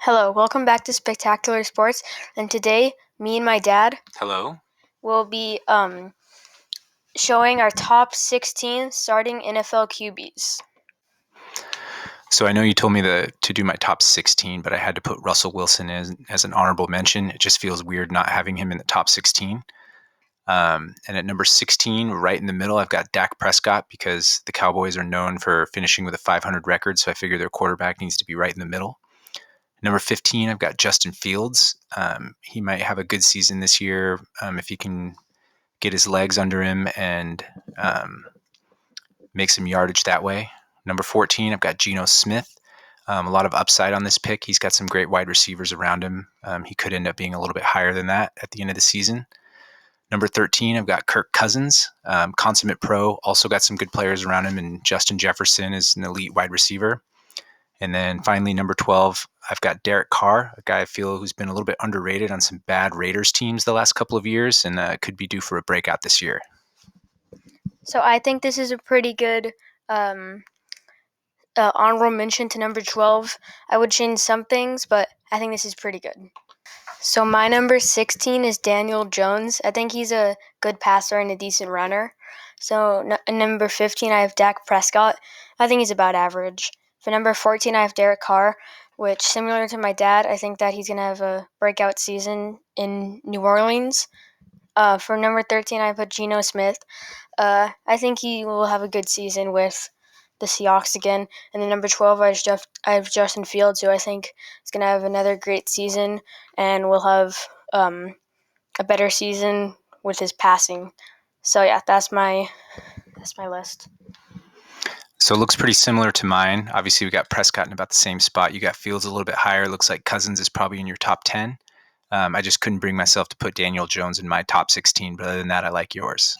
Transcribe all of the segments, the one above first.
Hello, welcome back to Spectacular Sports. And today, me and my dad Hello. will be showing our top 16 starting NFL QBs. So I know you told me to do my top 16, but I had to put Russell Wilson as an honorable mention. It just feels weird not having him in the top 16. And at number 16, right in the middle, I've got Dak Prescott because the Cowboys are known for finishing with a 500 record. So I figure their quarterback needs to be right in the middle. Number 15, I've got Justin Fields. He might have a good season this year if he can get his legs under him and make some yardage that way. Number 14, I've got Geno Smith. A lot of upside on this pick. He's got some great wide receivers around him. He could end up being a little bit higher than that at the end of the season. Number 13, I've got Kirk Cousins, consummate pro. Also got some good players around him, and Justin Jefferson is an elite wide receiver. And then finally, number 12, I've got Derek Carr, a guy I feel who's been a little bit underrated on some bad Raiders teams the last couple of years, and could be due for a breakout this year. So I think this is a pretty good honorable mention to number 12. I would change some things, but I think this is pretty good. So my number 16 is Daniel Jones. I think he's a good passer and a decent runner. So number 15, I have Dak Prescott. I think he's about average. For number 14, I have Derek Carr, which, similar to my dad, I think that he's going to have a breakout season in New Orleans. For number 13, I put Geno Smith. I think he will have a good season with the Seahawks again. And then number 12, I have Justin Fields, who I think is going to have another great season and will have a better season with his passing. So yeah, that's my list. So it looks pretty similar to mine. Obviously, we got Prescott in about the same spot. You got Fields a little bit higher. It looks like Cousins is probably in your top 10. I just couldn't bring myself to put Daniel Jones in my top 16, but other than that, I like yours.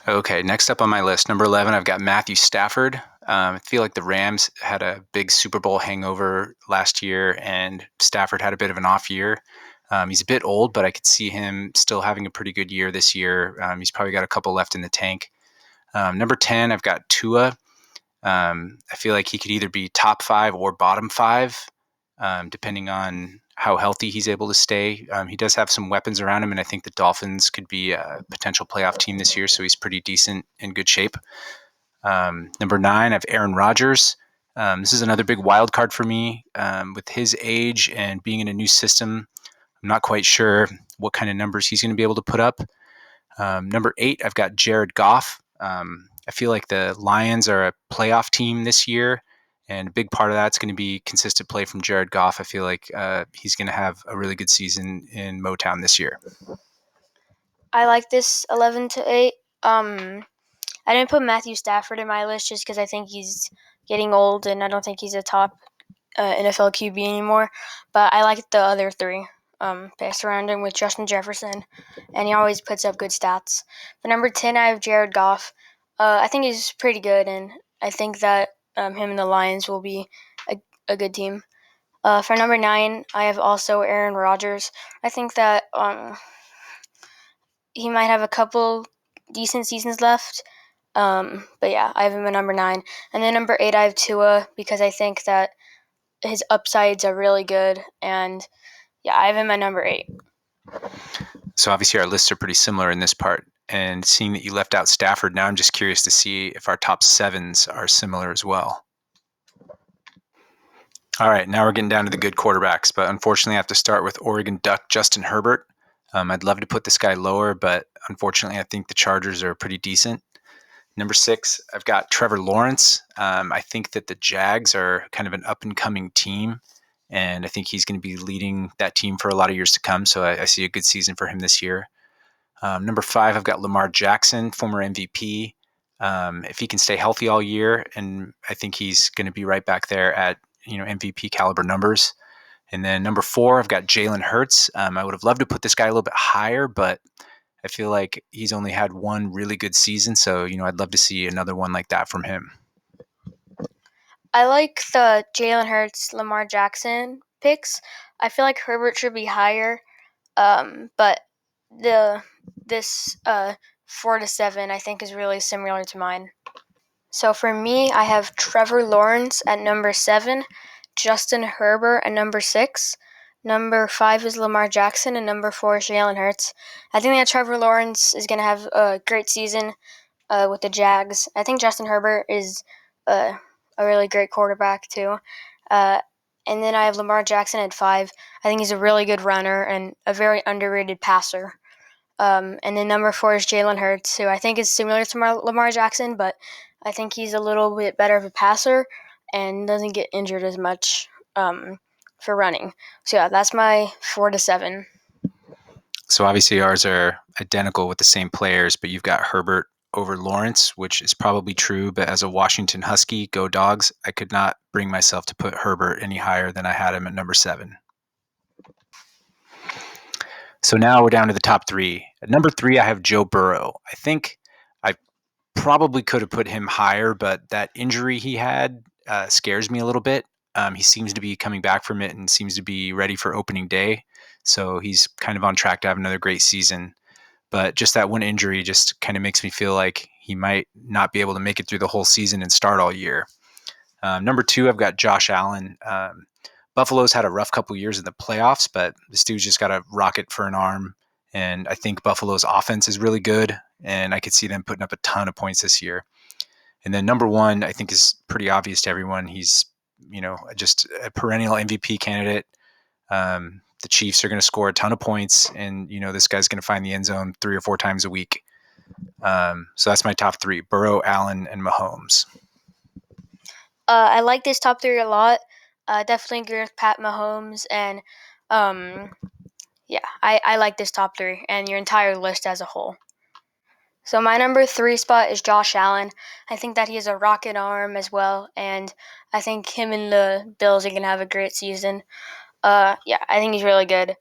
Okay, next up on my list, number 11, I've got Matthew Stafford. I feel like the Rams had a big Super Bowl hangover last year, and Stafford had a bit of an off year. He's a bit old, but I could see him still having a pretty good year this year. He's probably got a couple left in the tank. Number 10, I've got Tua. I feel like he could either be top 5 or bottom 5, depending on how healthy he's able to stay. He does have some weapons around him, and I think the Dolphins could be a potential playoff team this year, so he's pretty decent, in good shape. Number 9, I have Aaron Rodgers. This is another big wild card for me. With his age and being in a new system, I'm not quite sure what kind of numbers he's going to be able to put up. Number 8, I've got Jared Goff. I feel like the Lions are a playoff team this year, and a big part of that's going to be consistent play from Jared Goff. I feel like he's going to have a really good season in Motown this year. I like this 11 to 8. I didn't put Matthew Stafford in my list just because I think he's getting old and I don't think he's a top NFL QB anymore. But I like the other three. Pass around him with Justin Jefferson, and he always puts up good stats. For number 10, I have Jared Goff. I think he's pretty good, and I think that him and the Lions will be a good team. For number 9, I have also Aaron Rodgers. I think that he might have a couple decent seasons left. But yeah, I have him at number 9. And then number 8, I have Tua because I think that his upsides are really good. And yeah, I have him at number 8. So obviously our lists are pretty similar in this part. And seeing that you left out Stafford, now I'm just curious to see if our top 7s are similar as well. All right, now we're getting down to the good quarterbacks, but unfortunately I have to start with Oregon Duck Justin Herbert. I'd love to put this guy lower, but unfortunately I think the Chargers are pretty decent. Number 6, I've got Trevor Lawrence. I think that the Jags are kind of an up-and-coming team, and I think he's going to be leading that team for a lot of years to come, so I see a good season for him this year. Number 5, I've got Lamar Jackson, former MVP. If he can stay healthy all year, and I think he's going to be right back there at MVP caliber numbers. And then number 4, I've got Jalen Hurts. I would have loved to put this guy a little bit higher, but I feel like he's only had one really good season, so I'd love to see another one like that from him. I like the Jalen Hurts, Lamar Jackson picks. I feel like Herbert should be higher, but this 4 to 7 I think is really similar to mine. So for me, I have Trevor Lawrence at number 7, Justin Herbert at number 6. Number 5 is Lamar Jackson, and number 4 is Jalen Hurts. I think that Trevor Lawrence is going to have a great season with the Jags. I think Justin Herbert is a really great quarterback too. And then I have Lamar Jackson at 5. I think he's a really good runner and a very underrated passer. And then number 4 is Jalen Hurts, who I think is similar to Lamar Jackson, but I think he's a little bit better of a passer and doesn't get injured as much for running. So yeah, that's my 4 to 7. So obviously ours are identical with the same players, but you've got Herbert over Lawrence, which is probably true. But as a Washington Husky, go Dogs, I could not bring myself to put Herbert any higher than I had him at number 7. So now we're down to the top 3. At number 3, I have Joe Burrow. I think I probably could have put him higher, but that injury he had scares me a little bit. He seems to be coming back from it and seems to be ready for opening day. So he's kind of on track to have another great season. But just that one injury just kind of makes me feel like he might not be able to make it through the whole season and start all year. Number 2, I've got Josh Allen. Buffalo's had a rough couple years in the playoffs, but this dude's just got a rocket for an arm. And I think Buffalo's offense is really good, and I could see them putting up a ton of points this year. And then number 1, I think is pretty obvious to everyone. He's, just a perennial MVP candidate. The Chiefs are going to score a ton of points, and this guy's going to find the end zone 3 or 4 times a week. So that's my top 3: Burrow, Allen, and Mahomes. I like this top 3 a lot. Definitely agree with Pat Mahomes, and I like this top 3 and your entire list as a whole. So my number 3 spot is Josh Allen. I think that he has a rocket arm as well, and I think him and the Bills are going to have a great season. I think he's really good.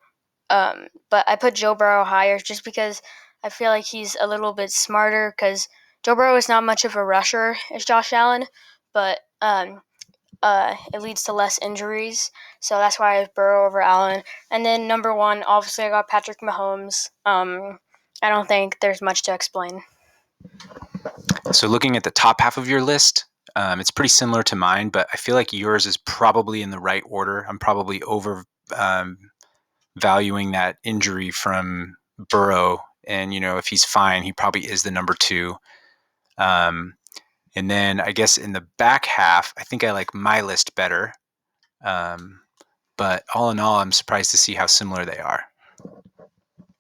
But I put Joe Burrow higher just because I feel like he's a little bit smarter, because Joe Burrow is not much of a rusher as Josh Allen, but it leads to less injuries. So that's why I have Burrow over Allen. And then number 1, obviously I got Patrick Mahomes. I don't think there's much to explain. So looking at the top half of your list, it's pretty similar to mine, but I feel like yours is probably in the right order. I'm probably over valuing that injury from Burrow. And, if he's fine, he probably is the number 2. And then I guess in the back half, I think I like my list better. But all in all, I'm surprised to see how similar they are.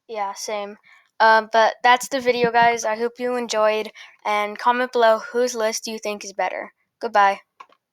Yeah, same. But that's the video, guys. I hope you enjoyed, and comment below whose list do you think is better. Goodbye.